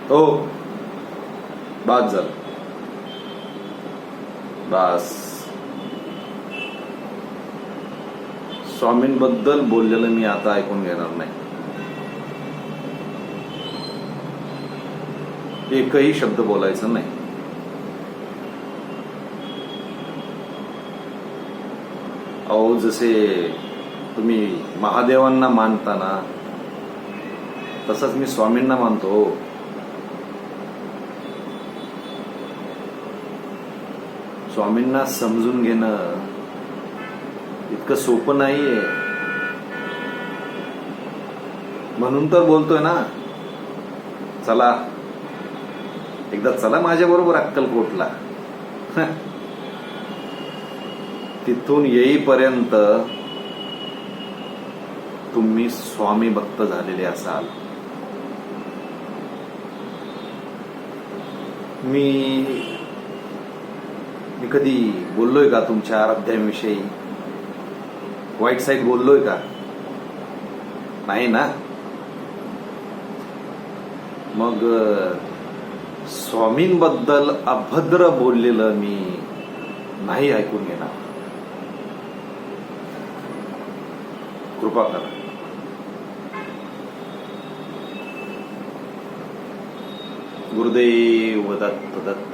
हो, बास झालं. बास. स्वामींबद्दल बोललेलं मी आता ऐकून घेणार नाही. एकही शब्द बोलायचा नाही. अहो, जसे तुम्ही महादेवांना मानताना तसंच मी स्वामींना मानतो. स्वामींना समजून घेणं इतकं सोपं नाहीये. म्हणून तर बोलतोय ना, चला एकदा चला माझ्या बरोबर अक्कलकोटला. तिथून येईपर्यंत तुम्ही स्वामी भक्त झालेले असाल. मी कधी बोललोय का तुमच्या आराध्यांविषयी? वाईट साईड बोललोय का? नाही ना. मग स्वामींबद्दल अभद्र बोललेलं मी नाही ऐकून घेणार. कृपा करा. गुरुदेव दत्त दत्त.